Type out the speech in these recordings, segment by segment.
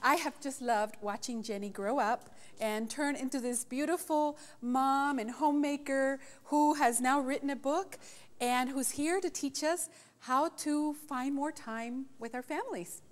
I have just loved watching Jenny grow up and turn into this beautiful mom and homemaker who has now written a book and who's here to teach us how to find more time with our families.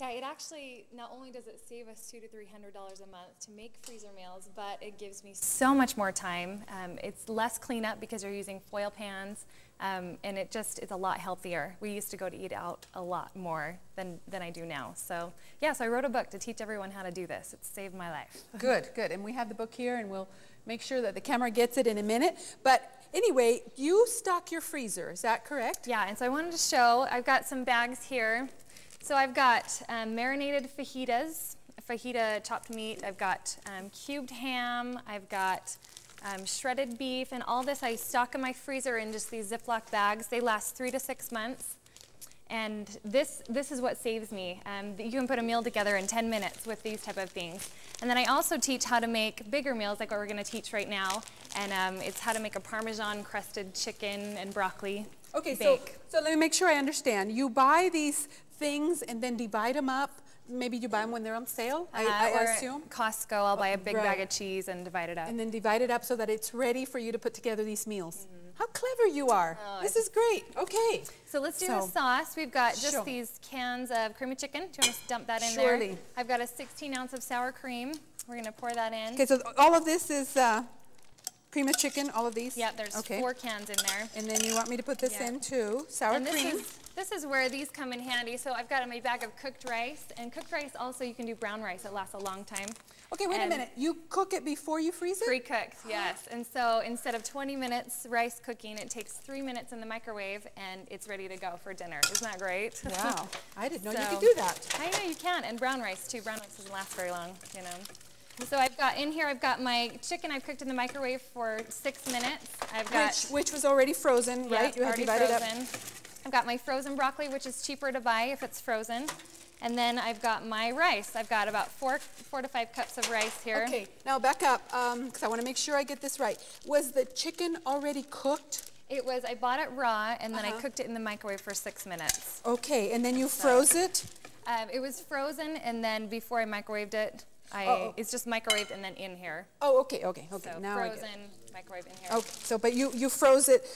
Yeah, it actually, not only does it save us $200 to $300 a month to make freezer meals, but it gives me so much more time. It's less cleanup because you're using foil pans, and it just is a lot healthier. We used to go to eat out a lot more than I do now. So yeah, so I wrote a book to teach everyone how to do this. It's saved my life. Good, good. And we have the book here, and we'll make sure that the camera gets it in a minute. But anyway, you stock your freezer, is that correct? Yeah, and so I wanted to show, I've got some bags here. So I've got marinated fajitas, fajita chopped meat. I've got cubed ham. I've got shredded beef. And all this I stock in my freezer in just these Ziploc bags. They last 3 to 6 months. And this is what saves me. You can put a meal together in 10 minutes with these type of things. And then I also teach how to make bigger meals like what we're going to teach right now. And it's how to make a Parmesan crusted chicken and broccoli Okay, bake. so let me make sure I understand. You buy these things and then divide them up. Maybe you buy them when they're on sale, I assume? At Costco, I'll buy a big bag of cheese and divide it up. And then divide it up so that it's ready for you to put together these meals. How clever you are. This is great. Okay. So let's do the sauce. We've got just these cans of creamy chicken. Do you want to dump that in there? I've got a 16 ounce of sour cream. We're going to pour that in. Okay, so all of this is cream of chicken, all of these? Yeah, there's 4 cans in there. And then you want me to put this in too, sour cream. This is where these come in handy. So I've got my bag of cooked rice, and cooked rice also you can do brown rice. It lasts a long time. Okay, wait a minute. You cook it before you freeze it? Pre-cooked, yes. And so instead of 20 minutes rice cooking, it takes 3 minutes in the microwave, and it's ready to go for dinner. Isn't that great? Wow, I didn't know you could do that. I know you can, and brown rice too. Brown rice doesn't last very long, you know. So I've got in here, I've got my chicken I've cooked in the microwave for 6 minutes. I've got which was already frozen, right? You have divided up. I've got my frozen broccoli, which is cheaper to buy if it's frozen. And then I've got my rice. I've got about 4 to 5 cups of rice here. Okay, now back up, because I want to make sure I get this right. Was the chicken already cooked? It was, I bought it raw, and then I cooked it in the microwave for 6 minutes. Okay, and then you froze it? It was frozen, and then before I microwaved it, it's just microwaved and then in here. Oh, okay. So now frozen, microwave in here. Okay, so but you froze it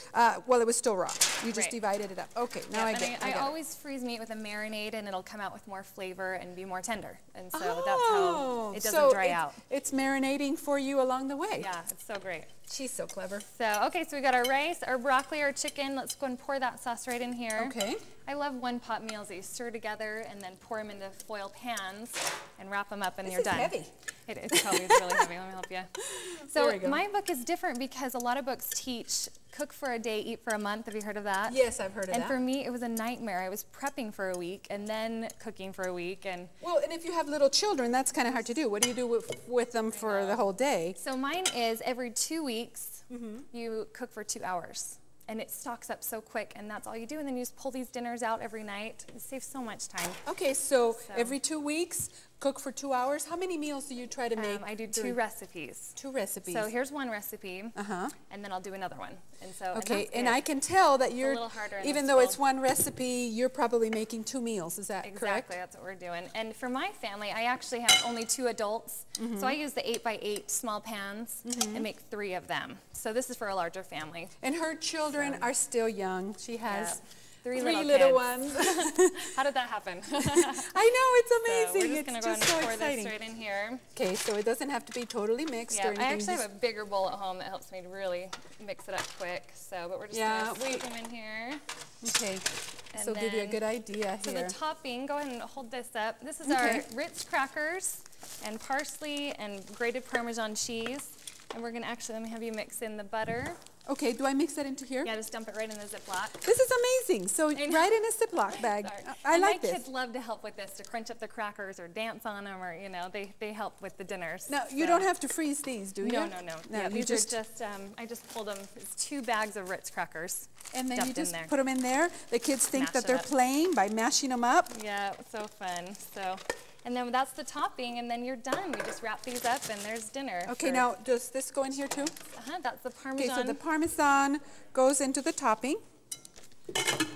while it was still raw. You just divided it up. Okay, now I get it. I always freeze meat with a marinade, and it'll come out with more flavor and be more tender. And so that's how it doesn't dry out. It's marinating for you along the way. Yeah, it's so great. She's so clever. So, okay, so we got our rice, our broccoli, our chicken. Let's go and pour that sauce right in here. Okay. I love one-pot meals that you stir together and then pour them into foil pans and wrap them up, and you're done. This is heavy. It is probably really heavy. Let me help you. So my book is different because a lot of books teach cook for a day, eat for a month. Have you heard of that? Yes, I've heard of that. And for me, it was a nightmare. I was prepping for a week and then cooking for a week. Well, and if you have little children, that's kind of hard to do. What do you do with them for the whole day? So mine is every 2 weeks, you cook for 2 hours. And it stocks up so quick, and that's all you do. And then you just pull these dinners out every night. It saves so much time. Okay, so every 2 weeks, cook for 2 hours. How many meals do you try to make? I do 2 recipes. 2 recipes. So here's one recipe, and then I'll do another one. And so and I can tell that you're, a little harder even though it's one recipe, you're probably making 2 meals. Is that correct? Exactly, that's what we're doing. And for my family, I actually have only 2 adults. So I use the 8x8 small pans and make 3 of them. So this is for a larger family. And her children are still young. She has 3 little ones. How did that happen? I know, it's amazing. So we're just going to go and pour this right in here. Okay, so it doesn't have to be totally mixed or anything. I actually have a bigger bowl at home that helps me to really mix it up quick. So, but we're just going to stick them in here. Okay, so give you a good idea here. So the topping, go ahead and hold this up. This is our Ritz crackers and parsley and grated Parmesan cheese. And we're going to actually, let me have you mix in the butter. Okay, do I mix that into here? Yeah, just dump it right in the Ziploc. This is amazing. So right in a Ziploc bag. I like this. My kids love to help with this, to crunch up the crackers or dance on them, or, you know, they help with the dinners. Now, you don't have to freeze these, do you? No. Yeah, these are just, I just pulled them. It's 2 bags of Ritz crackers. And then you just put them in there. The kids think that they're playing by mashing them up. Yeah, it's so fun. So. And then that's the topping, and then you're done. You just wrap these up, and there's dinner. Okay, now does this go in here too? That's the Parmesan. Okay, so the Parmesan goes into the topping.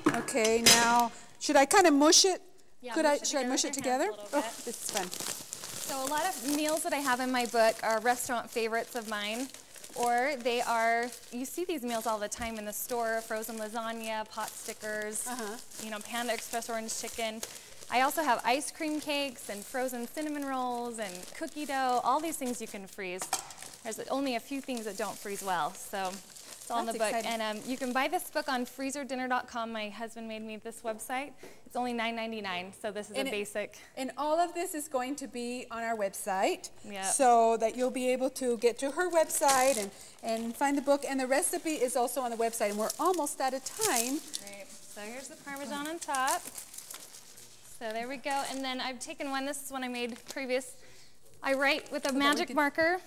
Okay, now should I kind of mush it Yeah, Should I mush it together? Oh, this is fun. So a lot of meals that I have in my book are restaurant favorites of mine, or they are, you see these meals all the time in the store, frozen lasagna, pot stickers, you know, Panda Express orange chicken. I also have ice cream cakes and frozen cinnamon rolls and cookie dough, all these things you can freeze. There's only a few things that don't freeze well, so it's all in the book. Exciting. And you can buy this book on freezerdinner.com. My husband made me this website. It's only $9.99, so this is a basic. And all of this is going to be on our website, yep. So that you'll be able to get to her website and find the book. And the recipe is also on the website, and we're almost out of time. Great. So here's the Parmesan on top. So there we go. And then I've taken one, this is one I made previous. I write with a magic marker.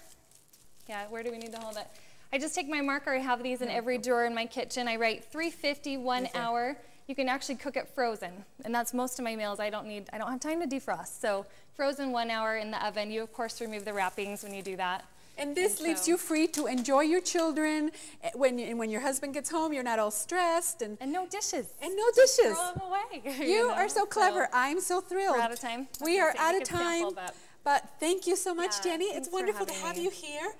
Yeah, where do we need to hold it? I just take my marker, I have these in every drawer in my kitchen. I write 350, 1 hour. You can actually cook it frozen, and that's most of my meals. I don't have time to defrost. So frozen 1 hour in the oven. You of course remove the wrappings when you do that. And this leaves you free to enjoy your children. When your husband gets home, you're not all stressed. And no dishes. And no dishes. Just throw them away. You are so clever. I'm so thrilled. We're out of time. We are out of time. But thank you so much, Jenny. It's wonderful to have you here.